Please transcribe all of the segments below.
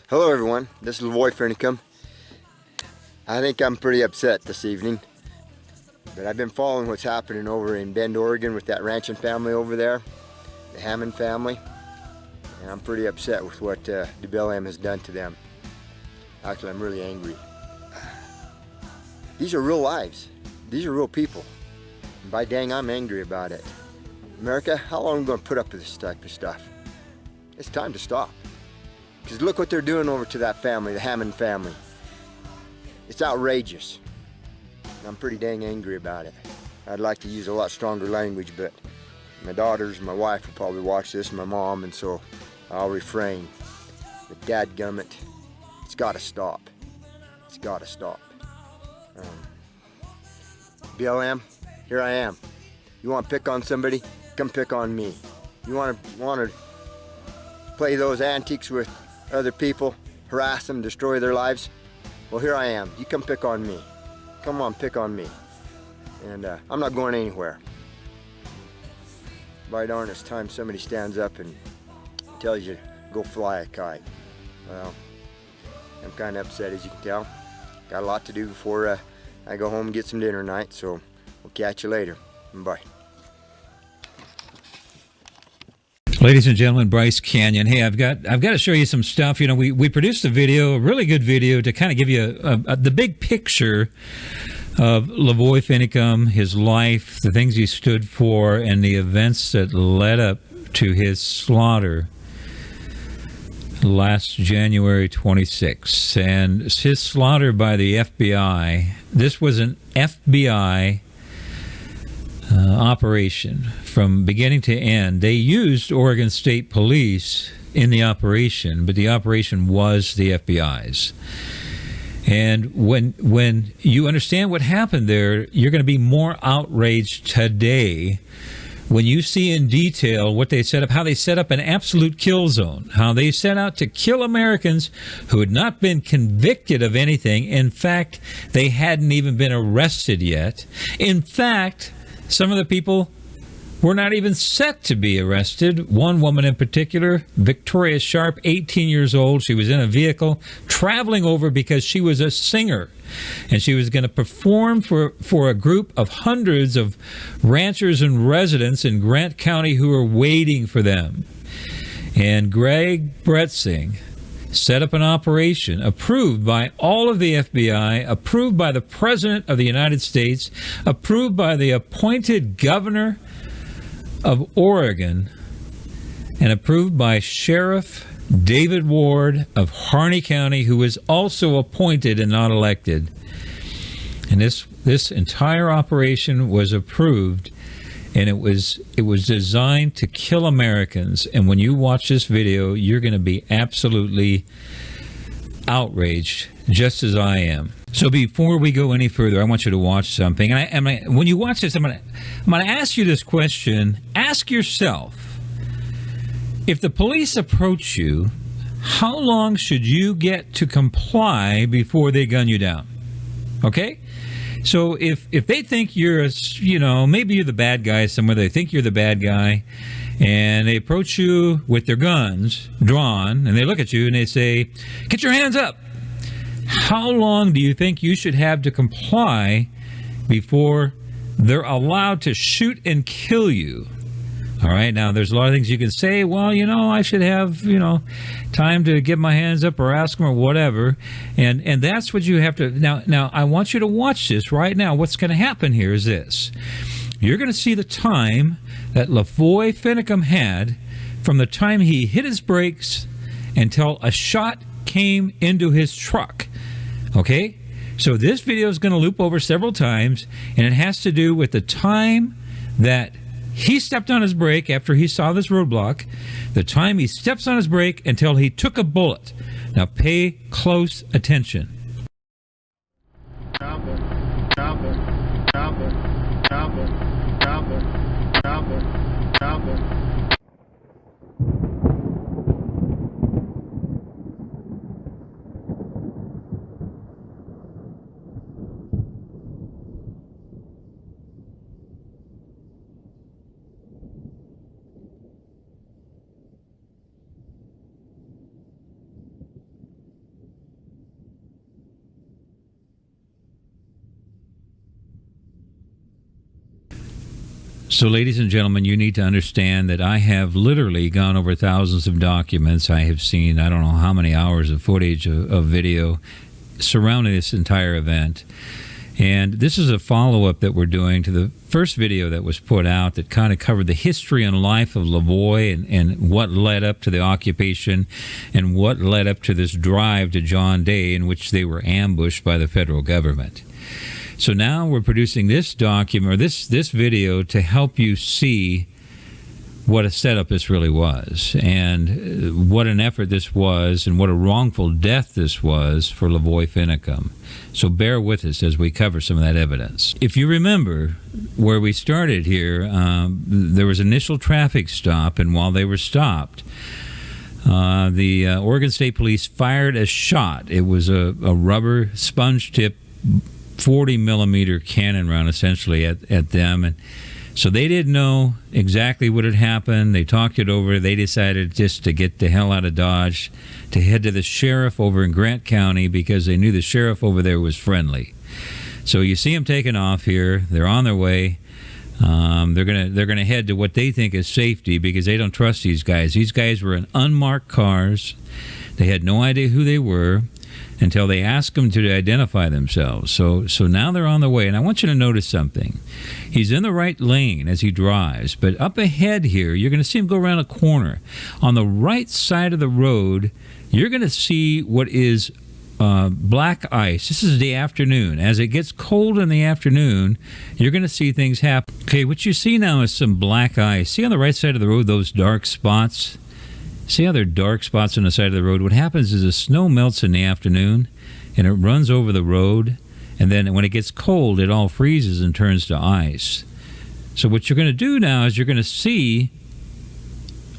Hello everyone, this is Lavoy Fernicum. I think I'm pretty upset this evening, but I've been following what's happening over in Bend, Oregon with that ranching family over there, the Hammond family, and I'm pretty upset with what the BLM has done to them. Actually, I'm really angry. These are real lives. These are real people. And by dang, I'm angry about it. America, how long are we going to put up with this type of stuff? It's time to stop. Because look what they're doing over to that family, the Hammond family. It's outrageous. I'm pretty dang angry about it. I'd like to use a lot stronger language, but my daughters and my wife will probably watch this, and my mom, and so I'll refrain. But dadgummit, it's got to stop. It's got to stop. BLM, here I am. You want to pick on somebody? Come pick on me. You want to play those antics with other people, harass them, destroy their lives? Well, here I am. You come pick on me. Come on, pick on me. And I'm not going anywhere. By darn, it's time somebody stands up and tells you, go fly a kite. Well, I'm kind of upset, as you can tell. Got a lot to do before I go home and get some dinner tonight, so we'll catch you later. Bye. Ladies and gentlemen, Bryce Canyon. Hey, I've got to show you some stuff. You know, we produced a video, a really good video, to kind of give you the big picture of Lavoy Finicum, his life, the things he stood for, and the events that led up to his slaughter last January 26th. And his slaughter by the FBI, this was an FBI operation from beginning to end. They used Oregon State Police in the operation, but the operation was the FBI's. And when you understand what happened there, you're going to be more outraged today when you see in detail what they set up, how they set up an absolute kill zone, how they set out to kill Americans who had not been convicted of anything. In fact, they hadn't even been arrested yet. In fact, some of the people were not even set to be arrested. One woman in particular, Victoria Sharp, 18 years old. She was in a vehicle traveling over because she was a singer. And she was going to perform for a group of hundreds of ranchers and residents in Grant County who were waiting for them. And Greg Bretzing set up an operation approved by all of the FBI, approved by the President of the United States, approved by the appointed governor of Oregon, and approved by Sheriff David Ward of Harney County, who was also appointed and not elected. And this entire operation was approved, and it was designed to kill Americans. And when you watch this video, you're going to be absolutely outraged, just as I am. So before we go any further, I want you to watch something. And when you watch this, I'm going to ask you this question. Ask yourself, if the police approach you, how long should you get to comply before they gun you down? Okay? So if they think you're, maybe you're the bad guy somewhere, they think you're the bad guy, and they approach you with their guns drawn, and they look at you and they say, get your hands up. How long do you think you should have to comply before they're allowed to shoot and kill you? All right, now there's a lot of things you can say. Well, I should have, time to get my hands up or ask them or whatever. And that's what you have to. Now, I want you to watch this right now. What's going to happen here is this. You're going to see the time that Lavoy Finicum had from the time he hit his brakes until a shot came into his truck. Okay? So this video is going to loop over several times, and it has to do with the time that he stepped on his brake after he saw this roadblock, the time he steps on his brake until he took a bullet. Now pay close attention. So, ladies and gentlemen, you need to understand that I have literally gone over thousands of documents. I have seen, I don't know how many hours of footage of video surrounding this entire event. And this is a follow-up that we're doing to the first video that was put out that kind of covered the history and life of Lavoie and what led up to the occupation and what led up to this drive to John Day in which they were ambushed by the federal government. So now we're producing this document, or this video, to help you see what a setup this really was, and what an effort this was, and what a wrongful death this was for Lavoie Finicum. So bear with us as we cover some of that evidence. If you remember where we started here, there was initial traffic stop, and while they were stopped, the Oregon State Police fired a shot. It was a rubber sponge-tip 40-millimeter cannon round, essentially, at them, and so they didn't know exactly what had happened. They talked it over. They decided just to get the hell out of Dodge, to head to the sheriff over in Grant County because they knew the sheriff over there was friendly. So you see them taking off here. They're on their way. They're gonna head to what they think is safety because they don't trust these guys. These guys were in unmarked cars. They had no idea who they were until they asked them to identify themselves. So now they're on the way, and I want you to notice something. He's in the right lane as he drives, but up ahead here, you're going to see him go around a corner. On the right side of the road, you're going to see what is black ice. This is the afternoon. As it gets cold in the afternoon, you're going to see things happen. Okay, what you see now is some black ice. See on the right side of the road those dark spots? See how there are dark spots on the side of the road? What happens is the snow melts in the afternoon, and it runs over the road, and then when it gets cold, it all freezes and turns to ice. So what you're going to do now is you're going to see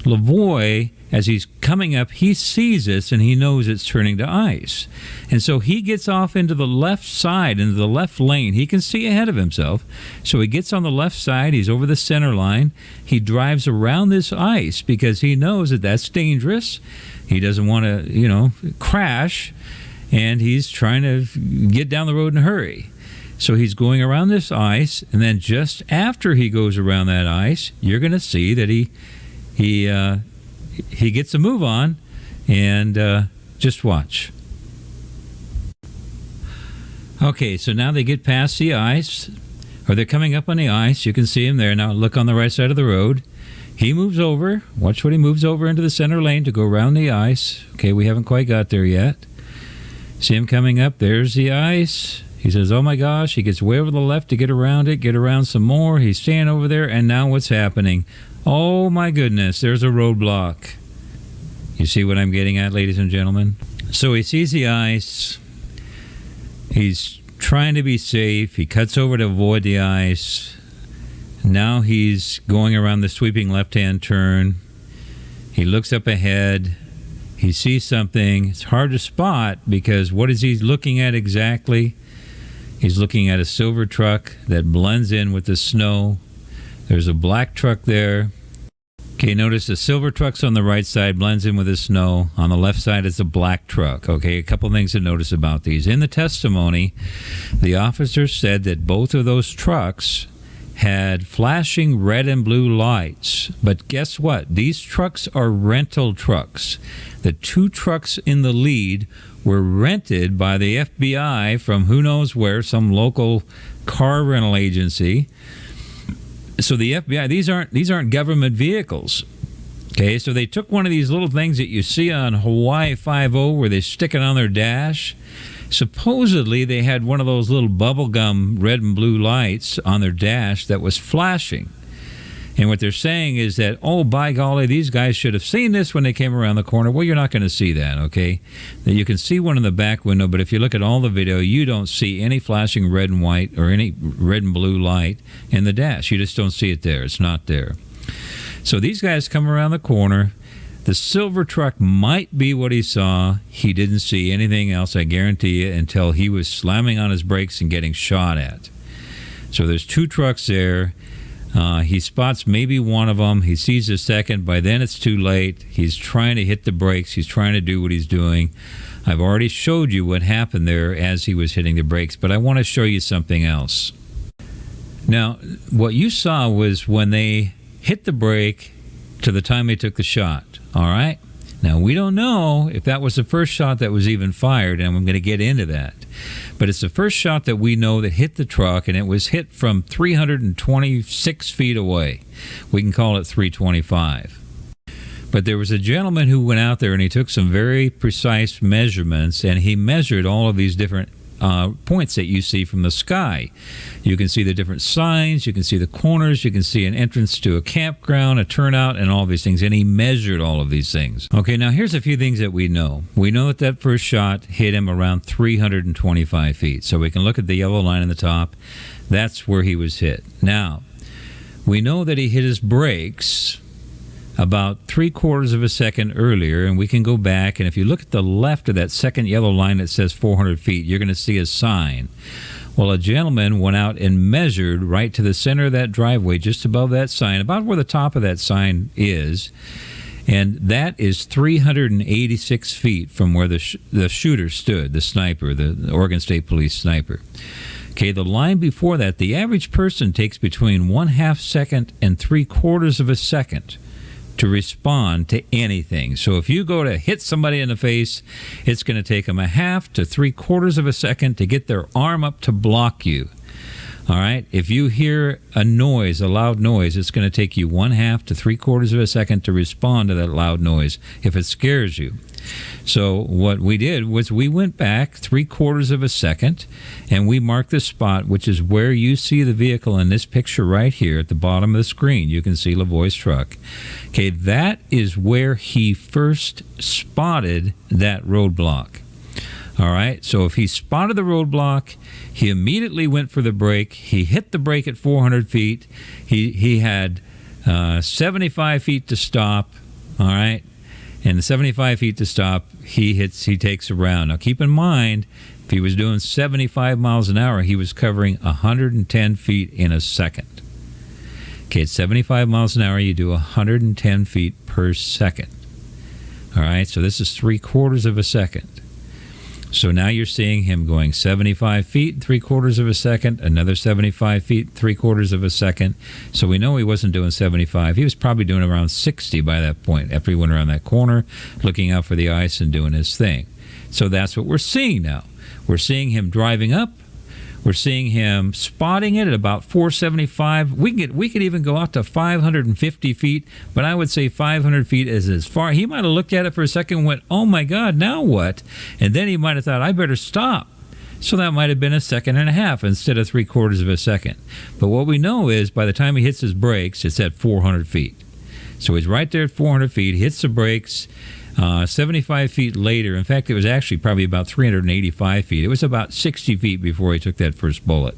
Lavoie, as he's coming up, he sees this, and he knows it's turning to ice. And so he gets off into the left side, into the left lane. He can see ahead of himself. So he gets on the left side. He's over the center line. He drives around this ice because he knows that that's dangerous. He doesn't want to, crash, and he's trying to get down the road in a hurry. So he's going around this ice, and then just after he goes around that ice, you're going to see that he gets a move on, and just watch. Okay, so now they get past the ice, or they're coming up on the ice. You can see him there. Now look on the right side of the road. He moves over. Watch what he moves over into the center lane to go around the ice. Okay, we haven't quite got there yet. See him coming up. There's the ice. He says, oh my gosh. He gets way over the left to get around it, get around some more. He's staying over there, and now what's happening? Oh my goodness, there's a roadblock. You see what I'm getting at, ladies and gentlemen? So he sees the ice. He's trying to be safe. He cuts over to avoid the ice. Now he's going around the sweeping left-hand turn. He looks up ahead. He sees something. It's hard to spot because what is he looking at exactly? He's looking at a silver truck that blends in with the snow. There's a black truck there. Okay, notice the silver truck's on the right side, blends in with the snow. On the left side is a black truck. Okay, a couple things to notice about these. In the testimony, the officer said that both of those trucks had flashing red and blue lights. But guess what? These trucks are rental trucks. The two trucks in the lead were rented by the FBI from who knows where, some local car rental agency. So the FBI, these aren't government vehicles. Okay, so they took one of these little things that you see on Hawaii 5-0 where they stick it on their dash. Supposedly they had one of those little bubblegum red and blue lights on their dash that was flashing. And what they're saying is that, oh, by golly, these guys should have seen this when they came around the corner. Well, you're not going to see that, okay? You can see one in the back window, but if you look at all the video, you don't see any flashing red and white or any red and blue light in the dash. You just don't see it there. It's not there. So these guys come around the corner. The silver truck might be what he saw. He didn't see anything else, I guarantee you, until he was slamming on his brakes and getting shot at. So there's two trucks there. He spots maybe one of them. He sees the second. By then it's too late. He's trying to hit the brakes. He's trying to do what he's doing. I've already showed you what happened there as he was hitting the brakes, but I want to show you something else. Now, what you saw was when they hit the brake to the time they took the shot, all right? Now, we don't know if that was the first shot that was even fired, and I'm going to get into that. But it's the first shot that we know that hit the truck, and it was hit from 326 feet away. We can call it 325. But there was a gentleman who went out there, and he took some very precise measurements, and he measured all of these different points that you see from the sky. You can see the different signs, you can see the corners, you can see an entrance to a campground, a turnout, and all these things. And he measured all of these things. Okay, now here's a few things that we know. We know that that first shot hit him around 325 feet. So we can look at the yellow line on the top. That's where he was hit. Now, we know that he hit his brakes about 3/4 of a second earlier, and we can go back, and if you look at the left of that second yellow line that says 400 feet, you're going to see a sign. Well, a gentleman went out and measured right to the center of that driveway, just above that sign, about where the top of that sign is, and that is 386 feet from where the shooter stood, the sniper, the Oregon State Police sniper. Okay, the line before that, the average person takes between 1/2 second and 3/4 of a second to respond to anything. So if you go to hit somebody in the face, it's going to take them 1/2 to 3/4 of a second to get their arm up to block you. All right? If you hear a noise, a loud noise, it's going to take you 1/2 to 3/4 of a second to respond to that loud noise if it scares you. So what we did was we went back 3/4 of a second, and we marked the spot, which is where you see the vehicle in this picture right here at the bottom of the screen. You can see Lavoie's truck. Okay, that is where he first spotted that roadblock. All right, so if he spotted the roadblock, he immediately went for the brake. He hit the brake at 400 feet. He had 75 feet to stop, all right? And the 75 feet to stop, he takes a round. Now, keep in mind, if he was doing 75 miles an hour, he was covering 110 feet in a second. Okay, at 75 miles an hour, you do 110 feet per second. All right, so this is 3/4 of a second. So now you're seeing him going 75 feet, 3/4 of a second, another 75 feet, 3/4 of a second. So we know he wasn't doing 75. He was probably doing around 60 by that point after he went around that corner, looking out for the ice and doing his thing. So that's what we're seeing now. We're seeing him driving up. We're seeing him spotting it at about 475. We could even go out to 550 feet, but I would say 500 feet is as far. He might have looked at it for a second and went, oh my God, now what? And then he might have thought, I better stop. So that might have been 1.5 seconds instead of 3/4 of a second. But what we know is by the time he hits his brakes, it's at 400 feet. So he's right there at 400 feet, hits the brakes. 75 feet later, in fact, it was actually probably about 385 feet. It was about 60 feet before he took that first bullet.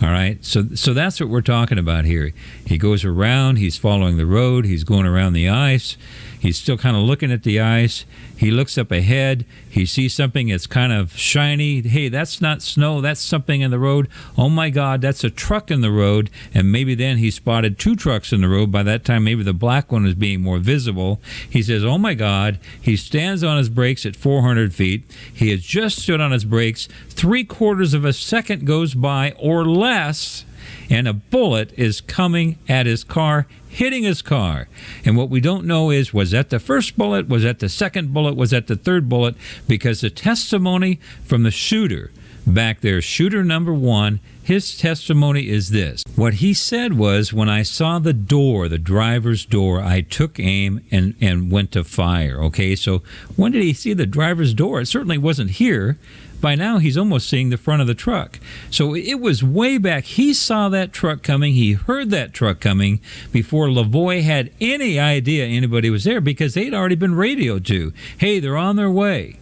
All right, so that's what we're talking about here. He goes around, he's following the road, he's going around the ice, he's still kind of looking at the ice. He looks up ahead, he sees something that's kind of shiny. Hey, that's not snow, that's something in the road. Oh my God, that's a truck in the road. And maybe then he spotted 2 trucks in the road. By that time, maybe the black one is being more visible. He says, oh my God. He stands on his brakes at 400 feet. He has just stood on his brakes. 3/4 of a second goes by or less, and a bullet is coming at his car, hitting his car. And what we don't know is, was that the first bullet? Was that the second bullet? Was that the third bullet? Because the testimony from the shooter back there, shooter number 1, his testimony is this. What he said was, when I saw the door, the driver's door, I took aim and went to fire. Okay, so when did he see the driver's door? It certainly wasn't here. By now, he's almost seeing the front of the truck. So it was way back. He saw that truck coming. He heard that truck coming before Lavoie had any idea anybody was there, because they'd already been radioed to. Hey, they're on their way.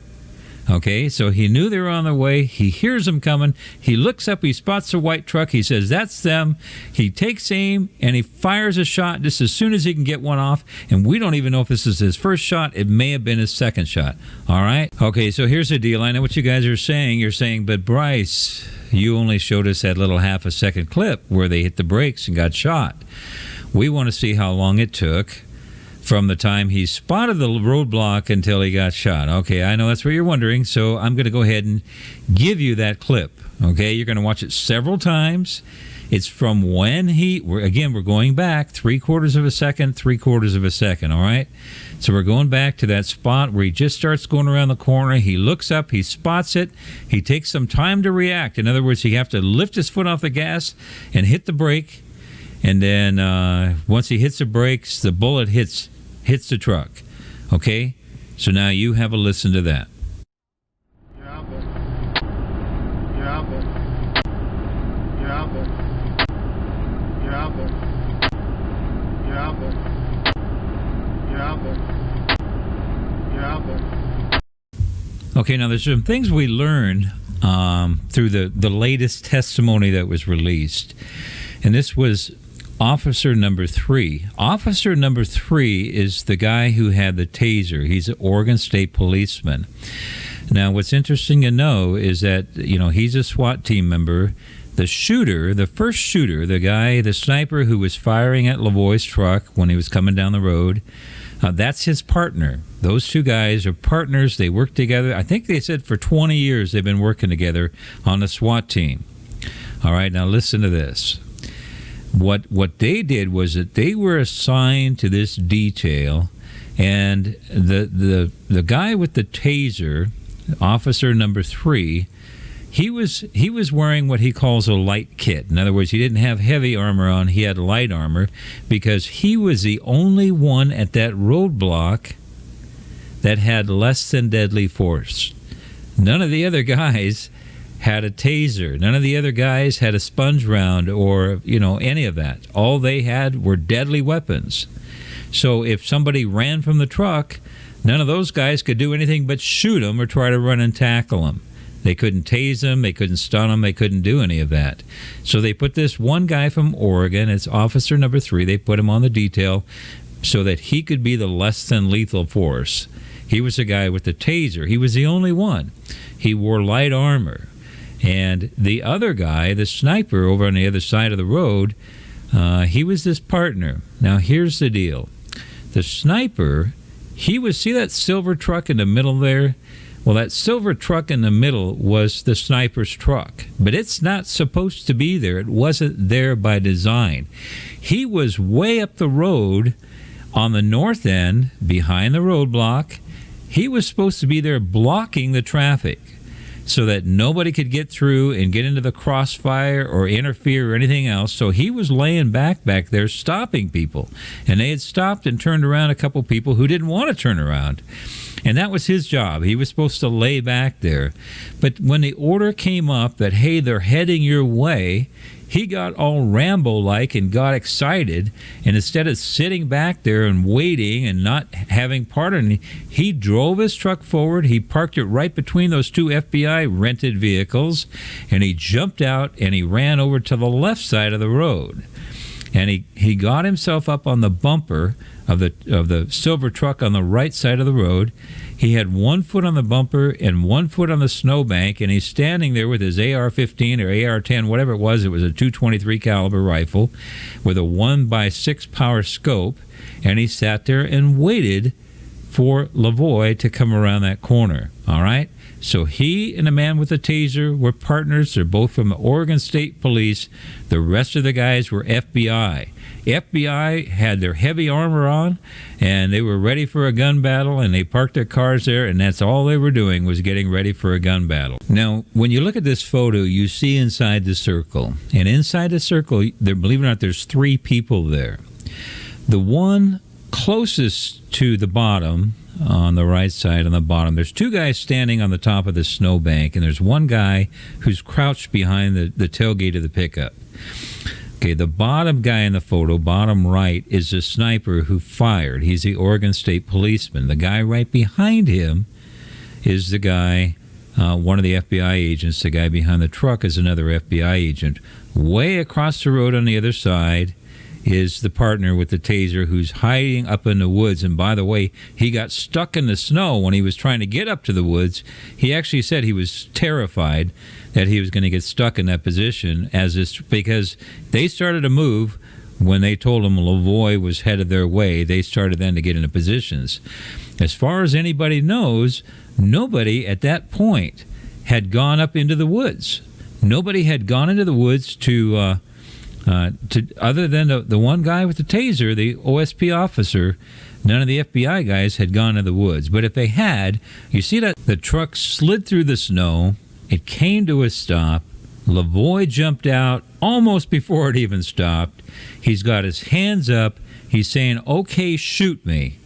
Okay, so he knew they were on their way. He hears them coming. He looks up. He spots a white truck. He says, that's them. He takes aim, and he fires a shot just as soon as he can get one off. And we don't even know if this is his first shot. It may have been his second shot. All right? Okay, so here's the deal. I know what you guys are saying. You're saying, but Bryce, you only showed us that little 1/2 second clip where they hit the brakes and got shot. We want to see how long it took from the time he spotted the roadblock until he got shot. Okay, I know that's what you're wondering, so I'm going to go ahead and give you that clip. Okay, you're going to watch it several times, It's from when we're going back 3/4 of a second, 3/4 of a second, all right? So we're going back to that spot where he just starts going around the corner. He looks up, he spots it, he takes some time to react. In other words, he have to lift his foot off the gas and hit the brake. And then once he hits the brakes, the bullet hits the truck. Okay? So now you have a listen to that. Okay, now there's some things we learned through the latest testimony that was released. And this was Officer number 3. Officer number 3 is the guy who had the taser. He's an Oregon State policeman. Now, what's interesting to know is that, he's a SWAT team member. The shooter, the first shooter, the sniper who was firing at Lavoie's truck when he was coming down the road, that's his partner. Those two guys are partners. They work together. I think they said for 20 years they've been working together on the SWAT team. All right, now listen to this. What they did was that they were assigned to this detail, and the guy with the taser, officer number 3, he was wearing what he calls a light kit. In other words, he didn't have heavy armor on, he had light armor, because he was the only one at that roadblock that had less than deadly force. None of the other guys had a taser. None of the other guys had a sponge round or, any of that. All they had were deadly weapons. So if somebody ran from the truck, none of those guys could do anything but shoot them or try to run and tackle them. They couldn't tase him, they couldn't stun him, they couldn't do any of that. So they put this one guy from Oregon, it's officer number 3, they put him on the detail so that he could be the less than lethal force. He was the guy with the taser. He was the only one. He wore light armor. And the other guy, the sniper over on the other side of the road, he was this partner. Now here's the deal. The sniper, see that silver truck in the middle there? Well, that silver truck in the middle was the sniper's truck, but it's not supposed to be there. It wasn't there by design. He was way up the road on the north end, behind the roadblock. He was supposed to be there blocking the traffic so that nobody could get through and get into the crossfire or interfere or anything else. So he was laying back there stopping people. And they had stopped and turned around a couple people who didn't want to turn around. And that was his job. He was supposed to lay back there. But when the order came up that, hey, they're heading your way, he got all Rambo-like and got excited. And instead of sitting back there and waiting and not having part in it, he drove his truck forward. He parked it right between those two FBI rented vehicles. And he jumped out and he ran over to the left side of the road. And he got himself up on the bumper of the silver truck on the right side of the road. He had one foot on the bumper and one foot on the snowbank, and he's standing there with his AR-15 or AR-10, whatever it was. It was a .223 caliber rifle with a 1x6 power scope, and he sat there and waited for Lavoie to come around that corner. All right? So he and the man with the taser were partners. They're both from the Oregon State Police. The rest of the guys were FBI. FBI had their heavy armor on, and they were ready for a gun battle, and they parked their cars there, and that's all they were doing was getting ready for a gun battle. Now, when you look at this photo, you see inside the circle. And inside the circle, believe it or not, there's 3 people there. The one closest to the bottom, on the right side on the bottom, there's 2 guys standing on the top of the snowbank, and there's one guy who's crouched behind the tailgate of the pickup. Okay, the bottom guy in the photo, bottom right, is the sniper who fired. He's the Oregon State policeman. The guy right behind him is the guy, one of the FBI agents. The guy behind the truck is another FBI agent. Way across the road on the other side is the partner with the taser who's hiding up in the woods. And by the way, he got stuck in the snow when he was trying to get up to the woods. He actually said he was terrified that he was going to get stuck in that position because they started to move when they told him Lavoie was headed their way. They started then to get into positions. As far as anybody knows, nobody at that point had gone up into the woods. Nobody had gone into the woods to Other than the one guy with the taser, the OSP officer, none of the FBI guys had gone to the woods. But if they had, you see that the truck slid through the snow. It came to a stop. Lavoie jumped out almost before it even stopped. He's got his hands up. He's saying, "Okay, shoot me."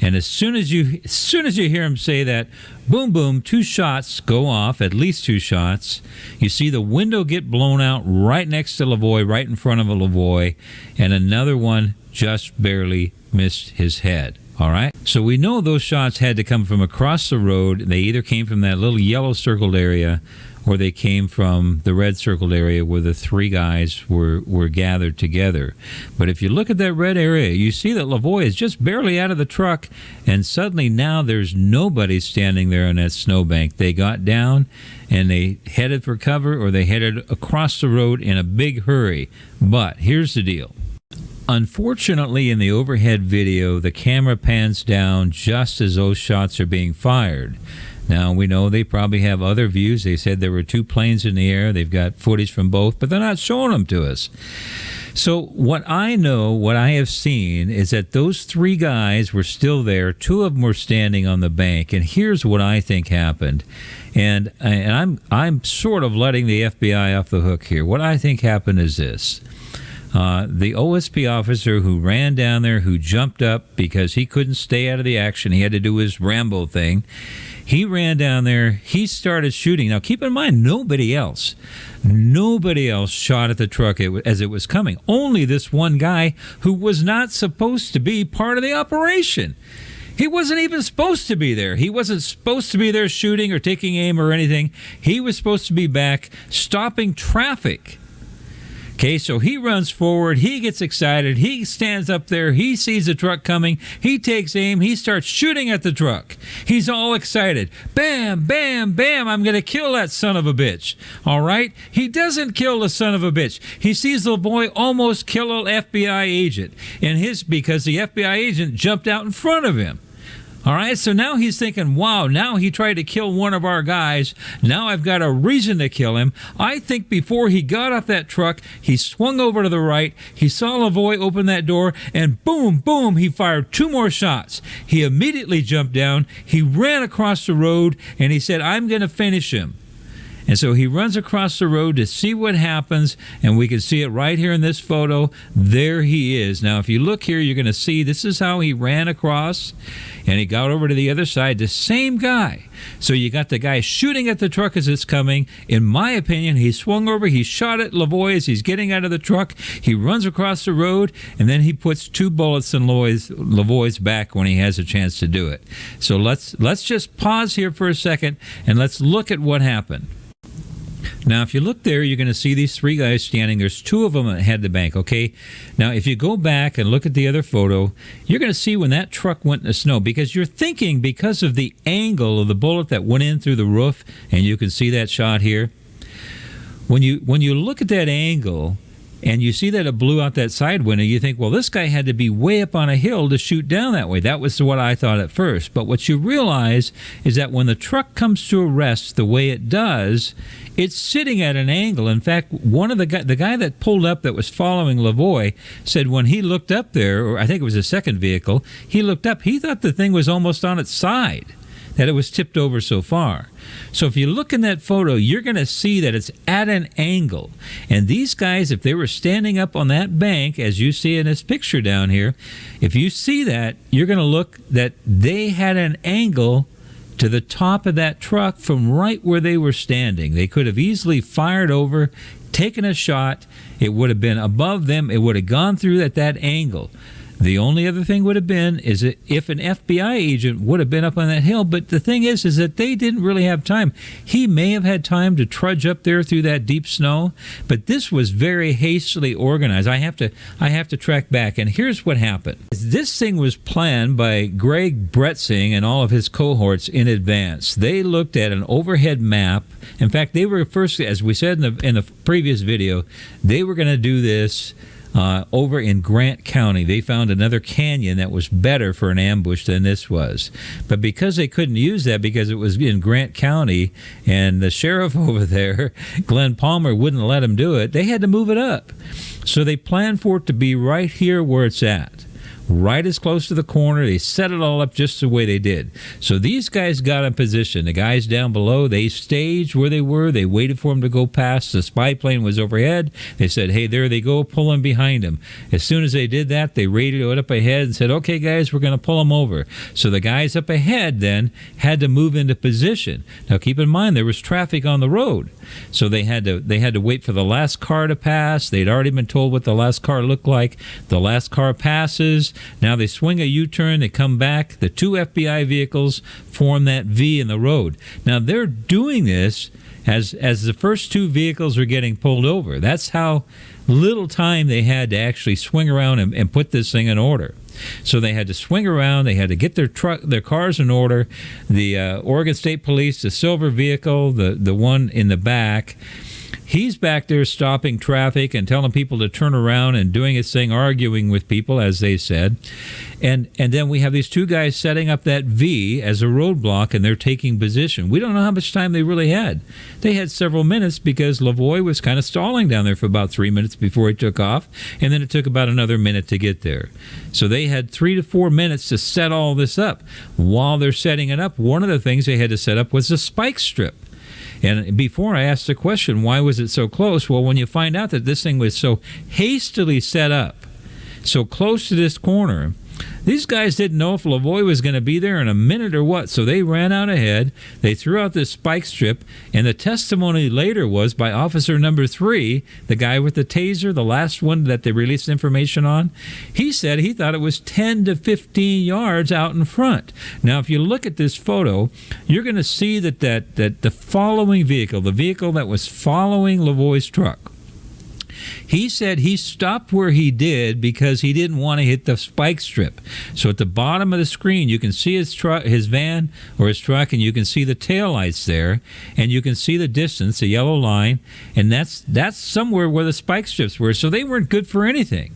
And as soon as you hear him say that, boom, boom, 2 shots go off, at least 2 shots. You see the window get blown out right next to Lavoie, right in front of Lavoie, and another one just barely missed his head. All right? So we know those shots had to come from across the road. They either came from that little yellow circled area or they came from the red circled area where the 3 guys were gathered together. But if you look at that red area, you see that Lavoie is just barely out of the truck, and suddenly now there's nobody standing there on that snowbank. They got down and they headed for cover, or they headed across the road in a big hurry. But here's the deal. Unfortunately, in the overhead video, the camera pans down just as those shots are being fired. Now, we know they probably have other views. They said there were 2 planes in the air. They've got footage from both, but they're not showing them to us. So what I know, what I have seen, is that those 3 guys were still there. 2 of them were standing on the bank, and here's what I think happened. And I'm sort of letting the FBI off the hook here. What I think happened is this. The OSP officer who ran down there, who jumped up because he couldn't stay out of the action, he had to do his Rambo thing. He ran down there. He started shooting. Now, keep in mind, nobody else shot at the truck as it was coming. Only this one guy who was not supposed to be part of the operation. He wasn't even supposed to be there. He wasn't supposed to be there shooting or taking aim or anything. He was supposed to be back stopping traffic. Okay, so he runs forward, he gets excited, he stands up there, he sees the truck coming, he takes aim, he starts shooting at the truck. He's all excited. Bam, bam, bam, I'm going to kill that son of a bitch. All right? He doesn't kill the son of a bitch. He sees Lavoie almost kill an FBI agent, because the FBI agent jumped out in front of him. All right, so now he's thinking, wow, now he tried to kill one of our guys. Now I've got a reason to kill him. I think before he got off that truck, he swung over to the right. He saw Lavoie open that door, and boom, boom, he fired 2 more shots. He immediately jumped down. He ran across the road, and he said, I'm going to finish him. And so he runs across the road to see what happens, and we can see it right here in this photo. There he is. Now, if you look here, you're going to see this is how he ran across, and he got over to the other side, the same guy. So you got the guy shooting at the truck as it's coming. In my opinion, he swung over, he shot at Lavoie as he's getting out of the truck. He runs across the road, and then he puts 2 bullets in Lavoie's back when he has a chance to do it. So let's just pause here for a second, and let's look at what happened. Now, if you look there, you're going to see these 3 guys standing. There's 2 of them that had the bank, okay? Now, if you go back and look at the other photo, you're going to see when that truck went in the snow, because you're thinking because of the angle of the bullet that went in through the roof, and you can see that shot here. When you look at that angle and you see that it blew out that side window, you think, well, this guy had to be way up on a hill to shoot down that way. That was what I thought at first. But what you realize is that when the truck comes to a rest the way it does, it's sitting at an angle. In fact, one of the guy that pulled up that was following Lavoie said when he looked up there, or I think it was a second vehicle, he looked up, he thought the thing was almost on its side, that it was tipped over so far. So if you look in that photo, you're going to see that it's at an angle. And these guys, if they were standing up on that bank, as you see in this picture down here, if you see that, you're going to look that they had an angle to the top of that truck from right where they were standing. They could have easily fired over, taken a shot. It would have been above them. It would have gone through at that angle. The only other thing would have been is if an FBI agent would have been up on that hill. But the thing is that they didn't really have time. He may have had time to trudge up there through that deep snow, but this was very hastily organized. I have to track back, and here's what happened. This thing was planned by Greg Bretzing and all of his cohorts in advance. They looked at an overhead map. In fact, they were first, as we said in the previous video, they were going to do this over in Grant County. They found another canyon that was better for an ambush than this was. But because they couldn't use that because it was in Grant County and the sheriff over there, Glenn Palmer, wouldn't let them do it, they had to move it up. So they planned for it to be right here where it's at, right as close to the corner. They set it all up just the way they did. So these guys got in position. The guys down below, they staged where they were. They waited for him to go past. The spy plane was overhead. They said, hey, there they go, pull him behind him. As soon as they did that, they radioed up ahead and said, okay, guys, we're going to pull him over. So the guys up ahead then had to move into position. Now, keep in mind, there was traffic on the road. So they had to wait for the last car to pass. They'd already been told what the last car looked like. The last car passes. Now they swing a U-turn, they come back. The two FBI vehicles form that V in the road. Now they're doing this as the first two vehicles are getting pulled over. That's how little time they had to actually swing around and put this thing in order. So they had to swing around. They had to get their cars in order. The Oregon State Police, the silver vehicle, the one in the back, he's back there stopping traffic and telling people to turn around and doing his thing, arguing with people, as they said. And then we have these two guys setting up that V as a roadblock, and they're taking position. We don't know how much time they really had. They had several minutes because Lavoie was kind of stalling down there for about 3 minutes before he took off, and then it took about another minute to get there. So they had 3 to 4 minutes to set all this up. While they're setting it up, one of the things they had to set up was a spike strip. And before I asked the question, why was it so close? Well, when you find out that this thing was so hastily set up, so close to this corner, these guys didn't know if Lavoie was going to be there in a minute or what. So they ran out ahead. They threw out this spike strip. And the testimony later was by officer number 3, the guy with the taser, the last one that they released information on. He said he thought it was 10 to 15 yards out in front. Now, if you look at this photo, you're going to see that the following vehicle, the vehicle that was following Lavoie's truck, he said he stopped where he did because he didn't want to hit the spike strip. So at the bottom of the screen, you can see his van or his truck, and you can see the taillights there, and you can see the distance, the yellow line, and that's somewhere where the spike strips were. So they weren't good for anything.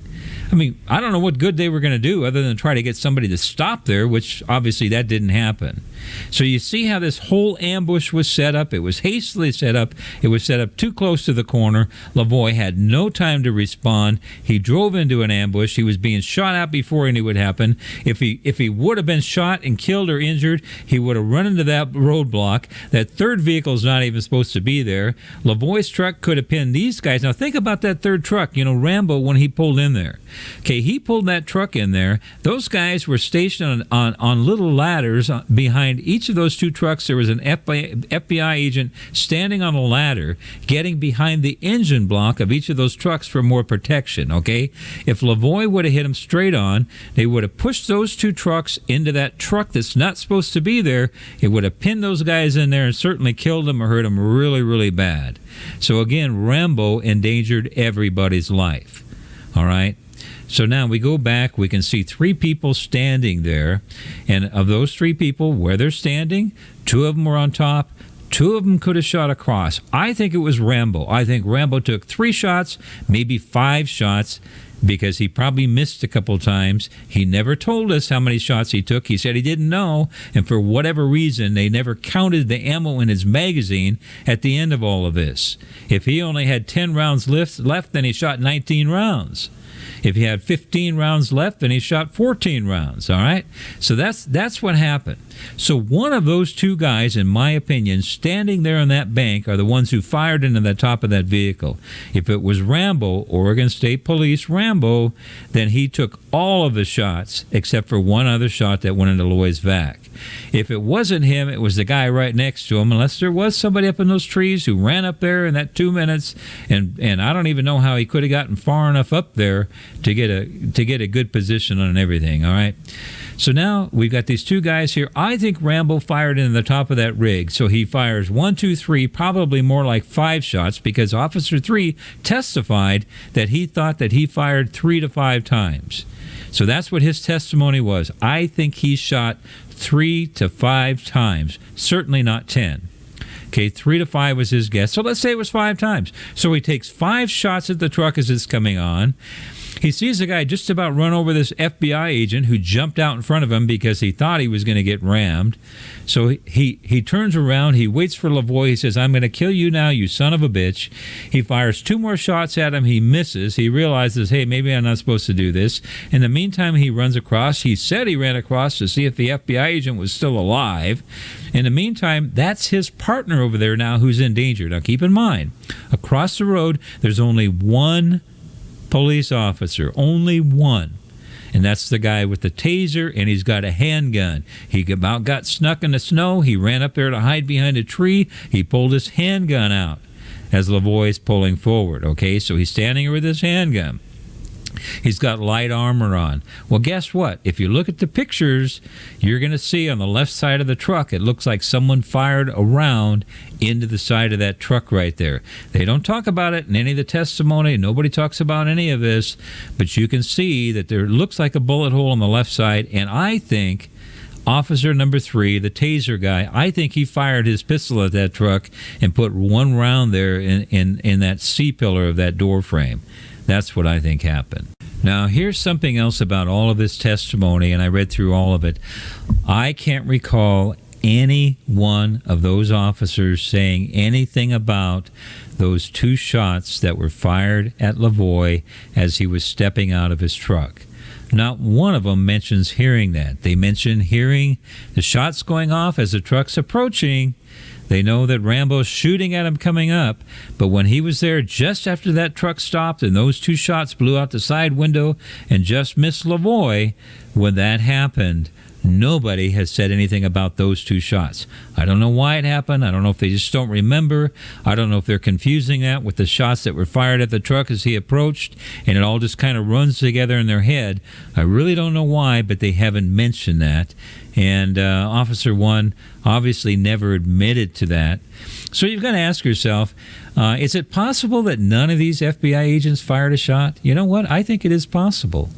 I mean, I don't know what good they were going to do other than try to get somebody to stop there, which obviously that didn't happen. So you see how this whole ambush was set up. It was hastily set up. It was set up too close to the corner. Lavoie had no time to respond. He drove into an ambush. He was being shot at before he knew what happened. If he would have been shot and killed or injured, he would have run into that roadblock. That third vehicle is not even supposed to be there. Lavoie's truck could have pinned these guys. Now think about that third truck. You know, Rambo, when he pulled in there. Okay, he pulled that truck in there. Those guys were stationed on little ladders behind each of those two trucks. There was an FBI agent standing on a ladder getting behind the engine block of each of those trucks for more protection, okay? If Lavoie would have hit him straight on, they would have pushed those two trucks into that truck that's not supposed to be there. It would have pinned those guys in there and certainly killed them or hurt them really, really bad. So again, Rambo endangered everybody's life, all right? So now we go back, we can see 3 people standing there, and of those 3 people, where they're standing, 2 of them were on top, 2 of them could have shot across. I think it was Rambo. I think Rambo took 3 shots, maybe 5 shots, because he probably missed a couple times. He never told us how many shots he took. He said he didn't know, and for whatever reason, they never counted the ammo in his magazine at the end of all of this. If he only had 10 rounds left, then he shot 19 rounds. If he had 15 rounds left, then he shot 14 rounds, all right? So that's what happened. So one of those 2 guys, in my opinion, standing there on that bank are the ones who fired into the top of that vehicle. If it was Rambo, Oregon State Police Rambo, then he took all of the shots except for one other shot that went into Lavoie's vac. If it wasn't him, it was the guy right next to him, unless there was somebody up in those trees who ran up there in that 2 minutes, and I don't even know how he could have gotten far enough up there to get a good position on everything, all right? So now we've got these 2 guys here. I think Rambo fired into the top of that rig. So he fires 1, 2, 3, probably more like 5 shots, because Officer 3 testified that he thought that he fired 3 to 5 times. So that's what his testimony was. I think he shot 3 to 5 times, certainly not 10. Okay, 3 to 5 was his guess. So let's say it was 5 times. So he takes 5 shots at the truck as it's coming on. He sees a guy just about run over this FBI agent who jumped out in front of him because he thought he was going to get rammed. So he turns around, he waits for Lavoie, he says, "I'm going to kill you now, you son of a bitch." He fires 2 more shots at him, he misses, he realizes, hey, maybe I'm not supposed to do this. In the meantime, he runs across. He said he ran across to see if the FBI agent was still alive. In the meantime, that's his partner over there now who's in danger. Now keep in mind, across the road, there's only one police officer, only one. And that's the guy with the taser, and he's got a handgun. He about got snuck in the snow. He ran up there to hide behind a tree. He pulled his handgun out as Lavoie's pulling forward. Okay, so he's standing here with his handgun. He's got light armor on. Well, guess what? If you look at the pictures, you're going to see on the left side of the truck, it looks like someone fired a round into the side of that truck right there. They don't talk about it in any of the testimony. Nobody talks about any of this, but you can see that there looks like a bullet hole on the left side, and I think Officer number 3, the taser guy, I think he fired his pistol at that truck and put one round there in that C-pillar of that door frame. That's what I think happened. Now, here's something else about all of this testimony, and I read through all of it. I can't recall any one of those officers saying anything about those 2 shots that were fired at Lavoie as he was stepping out of his truck. Not one of them mentions hearing that. They mention hearing the shots going off as the truck's approaching. They know that Rambo's shooting at him coming up, but when he was there just after that truck stopped and those 2 shots blew out the side window and just missed Lavoie, when that happened, nobody has said anything about those 2 shots. I don't know why it happened. I don't know if they just don't remember. I don't know if they're confusing that with the shots that were fired at the truck as he approached, and it all just kind of runs together in their head. I really don't know why, but they haven't mentioned that. And Officer 1 obviously never admitted to that. So you've got to ask yourself, is it possible that none of these FBI agents fired a shot? You know what? I think it is possible.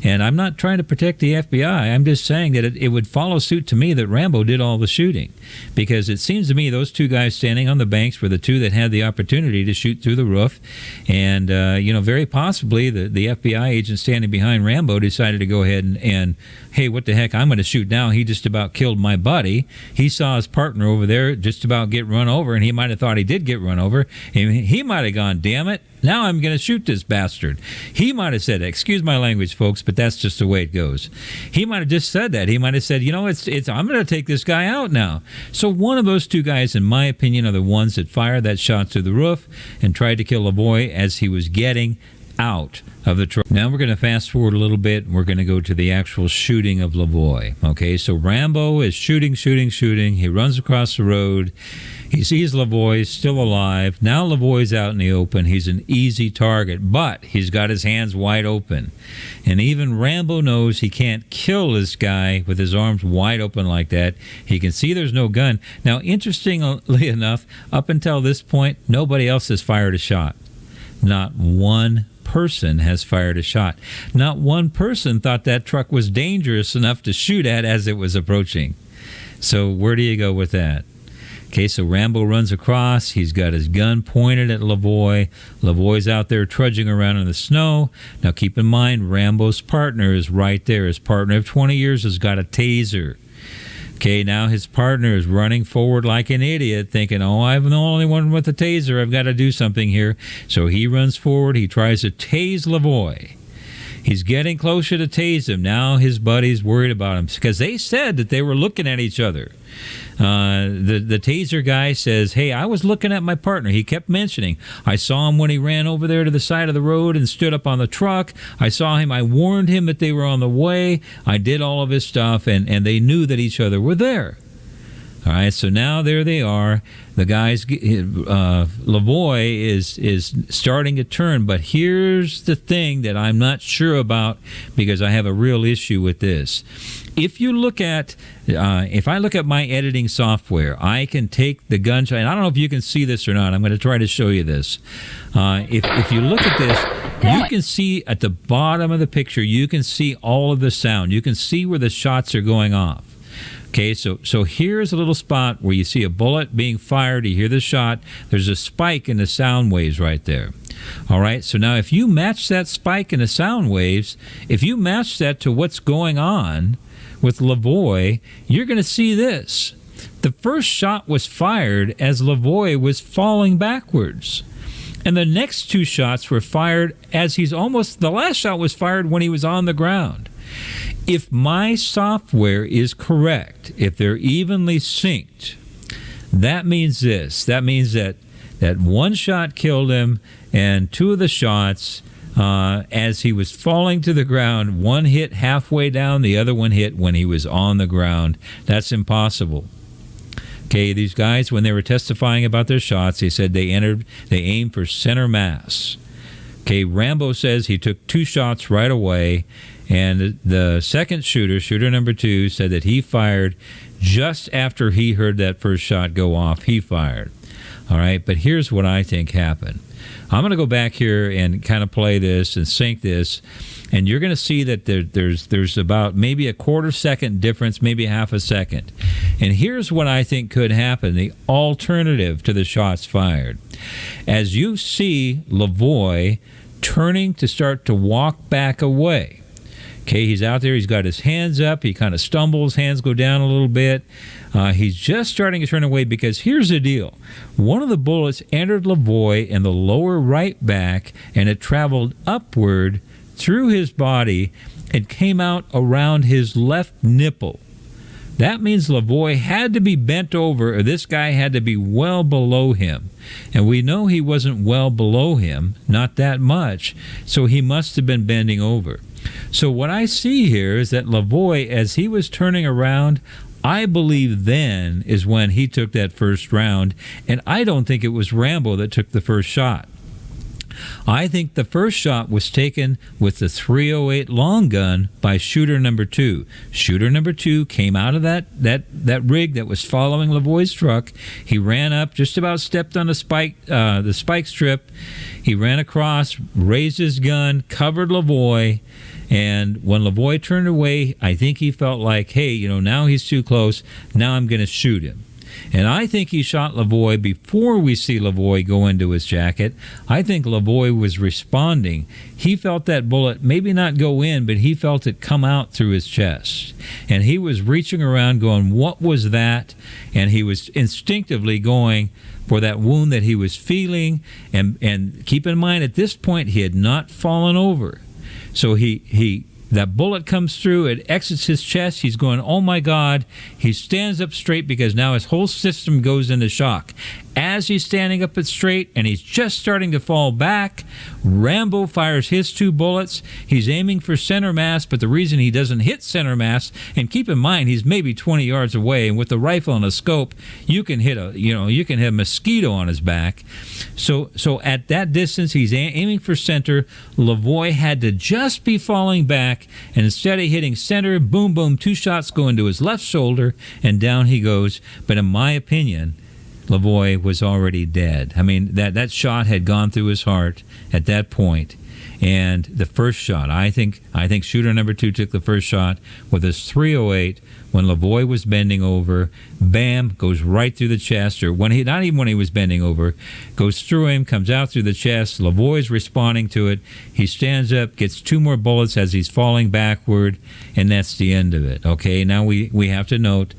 And I'm not trying to protect the FBI. I'm just saying that it would follow suit to me that Rambo did all the shooting. Because it seems to me those 2 guys standing on the banks were the 2 that had the opportunity to shoot through the roof. And, very possibly the FBI agent standing behind Rambo decided to go ahead and hey, what the heck, I'm going to shoot now. He just about killed my buddy. He saw his partner over there just about get run over, and he might have thought he did get run over. And he might have gone, damn it, now I'm going to shoot this bastard. He might have said, excuse my language, folks, but that's just the way it goes. He might have just said that. He might have said, I'm going to take this guy out now. So one of those 2 guys, in my opinion, are the ones that fired that shot through the roof and tried to kill Lavoie as he was getting out of the truck. Now we're going to fast forward a little bit, and we're going to go to the actual shooting of Lavoie. Okay, so Rambo is shooting. He runs across the road. He sees Lavoie still alive. Now Lavoie's out in the open. He's an easy target, but he's got his hands wide open. And even Rambo knows he can't kill this guy with his arms wide open like that. He can see there's no gun. Now, interestingly enough, up until this point, nobody else has fired a shot. Not one person has fired a shot. Not one person thought that truck was dangerous enough to shoot at as it was approaching. So where do you go with that? Okay, so Rambo runs across. He's got his gun pointed at Lavoie. Lavoie's out there trudging around in the snow. Now keep in mind, Rambo's partner is right there. His partner of 20 years has got a taser. Okay, now his partner is running forward like an idiot, thinking, I'm the only one with a taser. I've got to do something here. So he runs forward. He tries to tase Lavoie. He's getting closer to tase him. Now his buddy's worried about him because they said that they were looking at each other. The taser guy says, hey, I was looking at my partner. He kept mentioning, I saw him when he ran over there to the side of the road and stood up on the truck. I saw him. I warned him that they were on the way. I did all of his stuff, and they knew that each other were there. All right, so now there they are. The guys, Lavoie is starting to turn, but here's the thing that I'm not sure about because I have a real issue with this. If you look at, if I look at my editing software, I can take the gunshot, and I don't know if you can see this or not. I'm going to try to show you this. If you look at this, you can see at the bottom of the picture, you can see all of the sound. You can see where the shots are going off. Okay, so here's a little spot where you see a bullet being fired. You hear the shot. There's a spike in the sound waves right there. All right, so now if you match that spike in the sound waves, if you match that to what's going on with Lavoie, you're going to see this. The first shot was fired as Lavoie was falling backwards. And the next two shots were fired as the last shot was fired when he was on the ground. If my software is correct, if they're evenly synced, that means this. That means that one shot killed him, and two of the shots, as he was falling to the ground, one hit halfway down, the other one hit when he was on the ground. That's impossible. Okay, these guys, when they were testifying about their shots, they said they aimed for center mass. Okay, Rambo says he took two shots right away, and the second shooter number 2, said that he fired just after he heard that first shot go off. He fired. All right, but here's what I think happened. I'm going to go back here and kind of play this and sync this, and you're going to see that there's about maybe a quarter second difference, maybe half a second. And here's what I think could happen, the alternative to the shots fired. As you see Lavoie turning to start to walk back away, okay, he's out there, he's got his hands up, he kind of stumbles, hands go down a little bit. He's just starting to turn away because here's the deal. One of the bullets entered Lavoie in the lower right back, and it traveled upward through his body and came out around his left nipple. That means Lavoie had to be bent over, or this guy had to be well below him. And we know he wasn't well below him, not that much, so he must have been bending over. So what I see here is that Lavoie, as he was turning around, I believe then is when he took that first round, and I don't think it was Rambo that took the first shot. I think the first shot was taken with the .308 long gun by shooter number 2. Shooter number 2 came out of that rig that was following Lavoie's truck. He ran up, just about stepped on the spike strip. He ran across, raised his gun, covered Lavoie. And when Lavoie turned away, I think he felt like, hey, now he's too close. Now I'm going to shoot him. And I think he shot Lavoie before we see Lavoie go into his jacket. I think Lavoie was responding. He felt that bullet maybe not go in, but he felt it come out through his chest. And he was reaching around going, what was that? And he was instinctively going for that wound that he was feeling. And keep in mind, at this point, he had not fallen over. So that bullet comes through, it exits his chest, he's going, oh my God. He stands up straight because now his whole system goes into shock. As he's standing up straight and he's just starting to fall back, Rambo fires his 2 bullets. He's aiming for center mass, but the reason he doesn't hit center mass, and keep in mind he's maybe 20 yards away, and with the rifle and a scope, you can hit a mosquito on his back. So at that distance, he's aiming for center. Lavoie had to just be falling back, and instead of hitting center, boom, boom, 2 shots go into his left shoulder, and down he goes. But in my opinion, Lavoie was already dead. I mean, that shot had gone through his heart at that point. And the first shot, I think shooter number 2 took the first shot with his .308 when Lavoie was bending over. Bam, goes right through the chest, or not even when he was bending over, goes through him, comes out through the chest. Lavoie's responding to it. He stands up, gets 2 more bullets as he's falling backward, and that's the end of it. Okay, now we have to note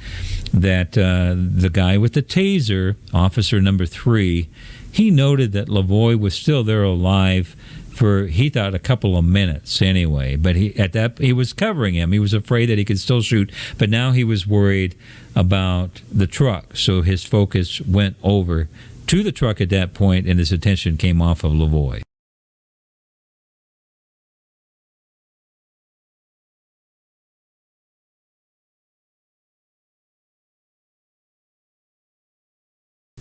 that the guy with the taser, officer number 3, he noted that Lavoie was still there alive for, he thought, a couple of minutes anyway. But he was covering him. He was afraid that he could still shoot, but now he was worried about the truck. So his focus went over to the truck at that point, and his attention came off of Lavoie.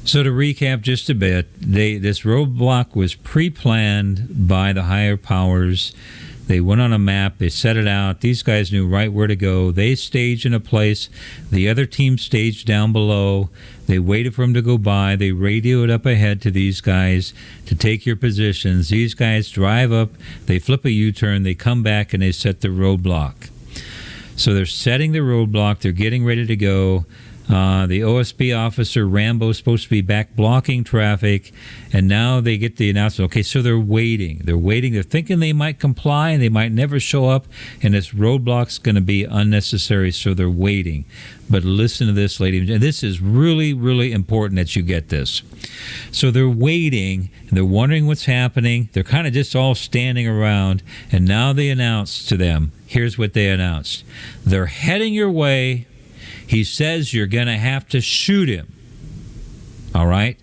So to recap just a bit, this roadblock was pre-planned by the higher powers. They went on a map, they set it out. These guys knew right where to go. They staged in a place. The other team staged down below. They waited for them to go by. They radioed up ahead to these guys to take your positions. These guys drive up, they flip a U-turn, they come back, and they set the roadblock. So they're setting the roadblock. They're getting ready to go. The OSP officer, Rambo, is supposed to be back blocking traffic, and now they get the announcement. Okay, so they're waiting. They're waiting. They're thinking they might comply, and they might never show up, and this roadblock's going to be unnecessary, so they're waiting. But listen to this, ladies. And this is really, really important that you get this. So they're waiting, and they're wondering what's happening. They're kind of just all standing around, and now they announce to them, here's what they announced. They're heading your way. He says you're going to have to shoot him. All right?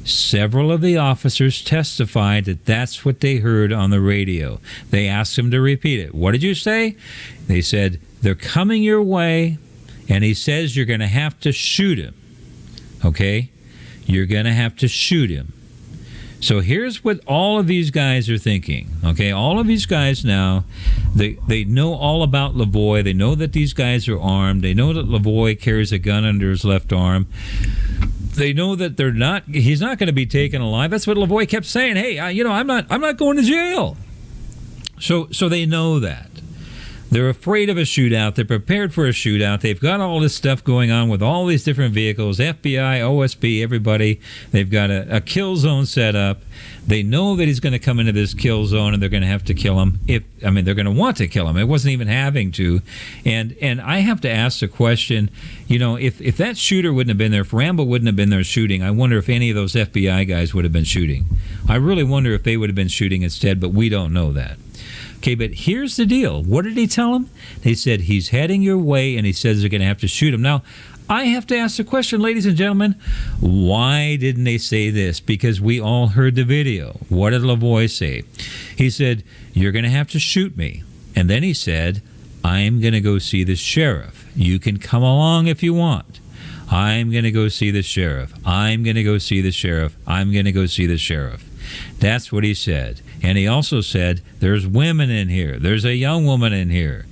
Several of the officers testified that that's what they heard on the radio. They asked him to repeat it. What did you say? They said, they're coming your way, and he says you're going to have to shoot him. Okay? You're going to have to shoot him. So here's what all of these guys are thinking. Okay, all of these guys now, they know all about Lavoie. They know that these guys are armed. They know that Lavoie carries a gun under his left arm. They know that he's not going to be taken alive. That's what Lavoie kept saying. Hey, I'm not going to jail. So they know that. They're afraid of a shootout. They're prepared for a shootout. They've got all this stuff going on with all these different vehicles, FBI, OSP, everybody. They've got a kill zone set up. They know that he's going to come into this kill zone, and they're going to have to kill him. They're going to want to kill him. It wasn't even having to. And I have to ask the question, if that shooter wouldn't have been there, if Rambo wouldn't have been there shooting, I wonder if any of those FBI guys would have been shooting. I really wonder if they would have been shooting instead, but we don't know that. Okay, but here's the deal. What did he tell him? They said, he's heading your way, and he says they're going to have to shoot him. Now, I have to ask the question, ladies and gentlemen, why didn't they say this? Because we all heard the video. What did Lavoie say? He said, you're going to have to shoot me. And then he said, I'm going to go see the sheriff. You can come along if you want. I'm going to go see the sheriff. I'm going to go see the sheriff. I'm going to go see the sheriff. That's what he said. And he also said, there's women in here. There's a young woman in here.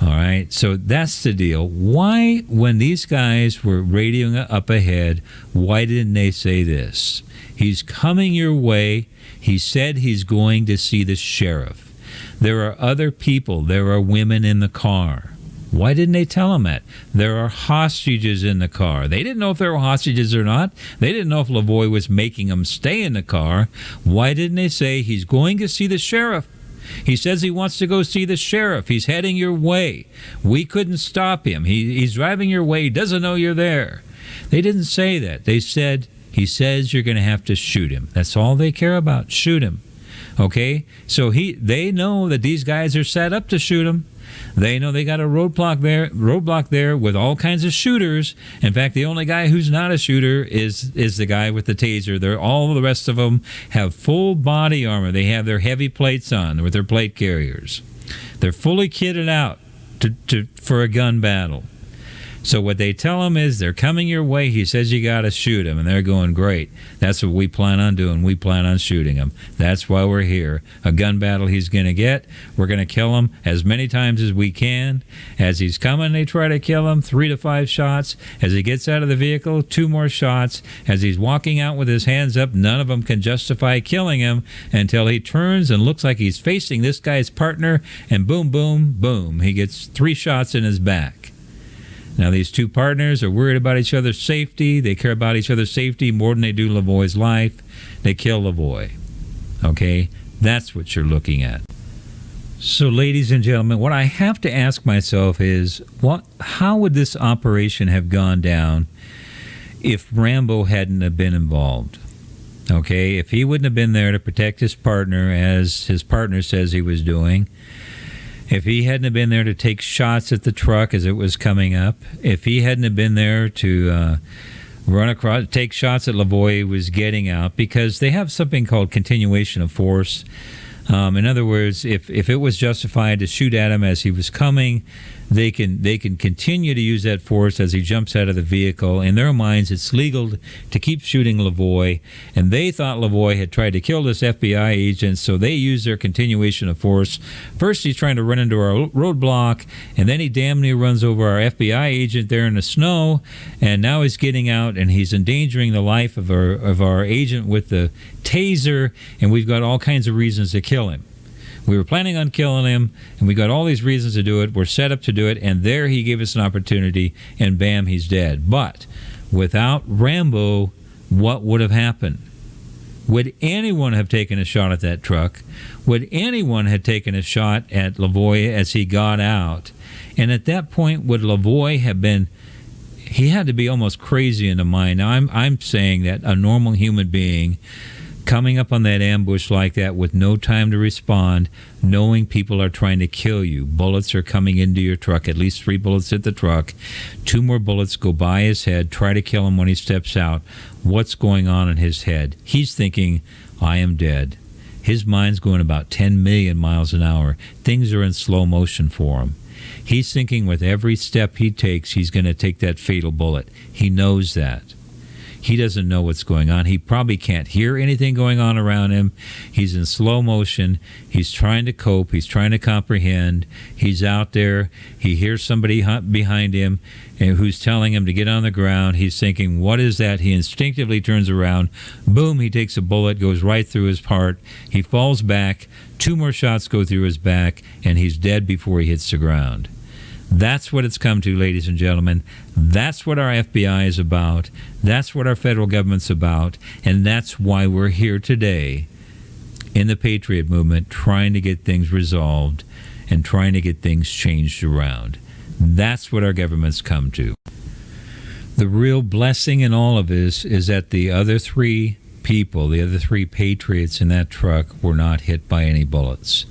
All right, so that's the deal. Why, when these guys were radioing up ahead, why didn't they say this? He's coming your way. He said he's going to see the sheriff. There are other people. There are women in the car. Why didn't they tell him that? There are hostages in the car. They didn't know if there were hostages or not. They didn't know if Lavoie was making them stay in the car. Why didn't they say he's going to see the sheriff? He says he wants to go see the sheriff. He's heading your way. We couldn't stop him. He's driving your way. He doesn't know you're there. They didn't say that. They said, he says you're going to have to shoot him. That's all they care about, shoot him. Okay? So they know that these guys are set up to shoot him. They know they got a roadblock there with all kinds of shooters. In fact, the only guy who's not a shooter is the guy with the taser. All the rest of them have full body armor. They have their heavy plates on with their plate carriers. They're fully kitted out for a gun battle. So what they tell him is, they're coming your way. He says you got to shoot him. And they're going, great. That's what we plan on doing. We plan on shooting him. That's why we're here. A gun battle he's going to get. We're going to kill him as many times as we can. As he's coming, they try to kill him. 3 to 5 shots. As he gets out of the vehicle, 2 more shots. As he's walking out with his hands up, none of them can justify killing him until he turns and looks like he's facing this guy's partner. And boom, boom, boom. He gets 3 shots in his back. Now, these 2 partners are worried about each other's safety. They care about each other's safety more than they do Lavoie's life. They kill Lavoie. Okay? That's what you're looking at. So, ladies and gentlemen, what I have to ask myself is, how would this operation have gone down if Rambo hadn't have been involved? Okay? If he wouldn't have been there to protect his partner, as his partner says he was doing, if he hadn't have been there to take shots at the truck as it was coming up, if he hadn't have been there to run across, take shots at Lavoie was getting out, because they have something called continuation of force. In other words, if it was justified to shoot at him as he was coming, they can continue to use that force as he jumps out of the vehicle. In their minds, it's legal to keep shooting Lavoie, and they thought Lavoie had tried to kill this FBI agent, so they used their continuation of force. First, he's trying to run into our roadblock, and then he damn near runs over our FBI agent there in the snow, and now he's getting out, and he's endangering the life of our agent with the taser, and we've got all kinds of reasons to kill him. We were planning on killing him, and we got all these reasons to do it. We're set up to do it, and there he gave us an opportunity, and bam, he's dead. But without Rambo, what would have happened? Would anyone have taken a shot at that truck? Would anyone have taken a shot at Lavoie as he got out? And at that point, would Lavoie have been... He had to be almost crazy in the mind. Now, I'm saying that a normal human being coming up on that ambush like that with no time to respond, knowing people are trying to kill you, bullets are coming into your truck, at least 3 bullets hit the truck, 2 more bullets go by his head, try to kill him when he steps out. What's going on in his head? He's thinking, I am dead. His mind's going about 10 million miles an hour. Things are in slow motion for him. He's thinking with every step he takes, he's going to take that fatal bullet. He knows that. He doesn't know what's going on. He probably can't hear anything going on around him. He's in slow motion. He's trying to cope. He's trying to comprehend. He's out there. He hears somebody behind him who's telling him to get on the ground. He's thinking, what is that? He instinctively turns around. Boom, he takes a bullet, goes right through his heart. He falls back. 2 more shots go through his back, and he's dead before he hits the ground. That's what it's come to, ladies and gentlemen. That's what our FBI is about. That's what our federal government's about. And that's why we're here today in the Patriot movement trying to get things resolved and trying to get things changed around. That's what our government's come to. The real blessing in all of this is that the other 3 people, the other 3 Patriots in that truck were not hit by any bullets.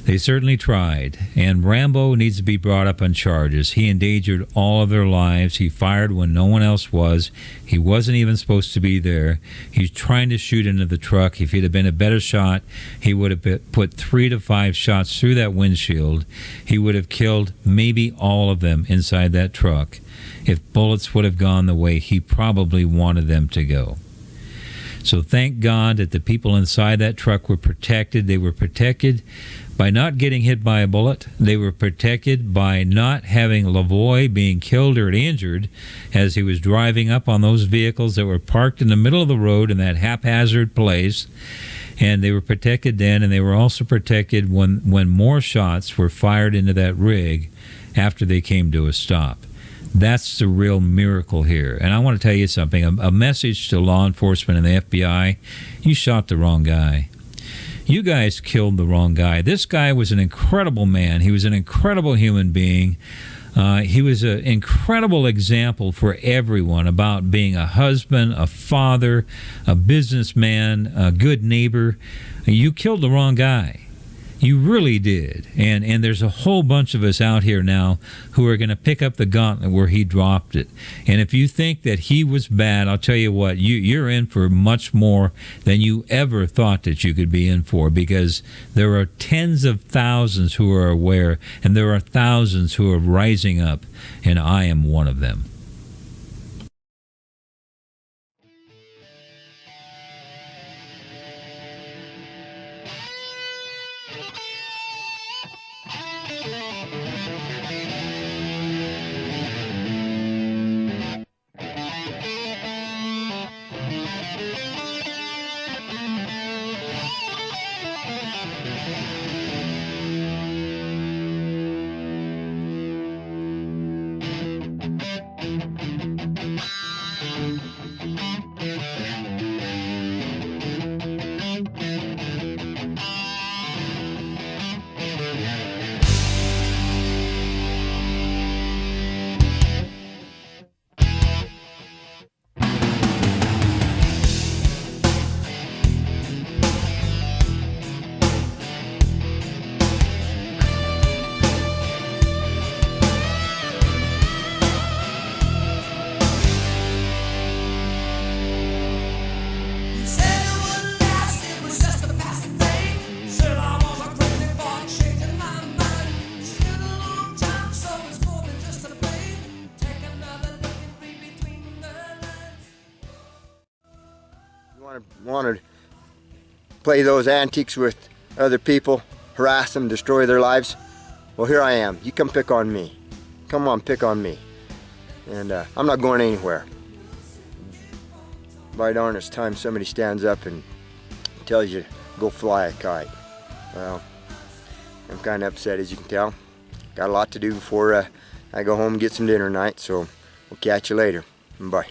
They certainly tried, and Rambo needs to be brought up on charges. He endangered all of their lives. He fired when no one else was. He wasn't even supposed to be there. He's trying to shoot into the truck. If he'd have been a better shot, he would have put 3 to 5 shots through that windshield. He would have killed maybe all of them inside that truck. If bullets would have gone the way he probably wanted them to go. So thank God that the people inside that truck were protected. They were protected by not getting hit by a bullet. They were protected by not having Lavoie being killed or injured as he was driving up on those vehicles that were parked in the middle of the road in that haphazard place. And they were protected then, and they were also protected when more shots were fired into that rig after they came to a stop. That's the real miracle here. And I want to tell you something, a message to law enforcement and the FBI. You shot the wrong guy. You guys killed the wrong guy. This guy was an incredible man. He was an incredible human being. He was an incredible example for everyone about being a husband, a father, a businessman, a good neighbor. You killed the wrong guy. You really did. And there's a whole bunch of us out here now who are going to pick up the gauntlet where he dropped it. And if you think that he was bad, I'll tell you what, you're in for much more than you ever thought that you could be in for, because there are tens of thousands who are aware, and there are thousands who are rising up, and I am one of them. Want to play those antics with other people, harass them, destroy their lives? Well, here I am. You come pick on me. Come on, pick on me. And I'm not going anywhere. By darn, it's time somebody stands up and tells you to go fly a kite. Well, I'm kind of upset, as you can tell. Got a lot to do before I go home and get some dinner tonight, so we'll catch you later. Bye.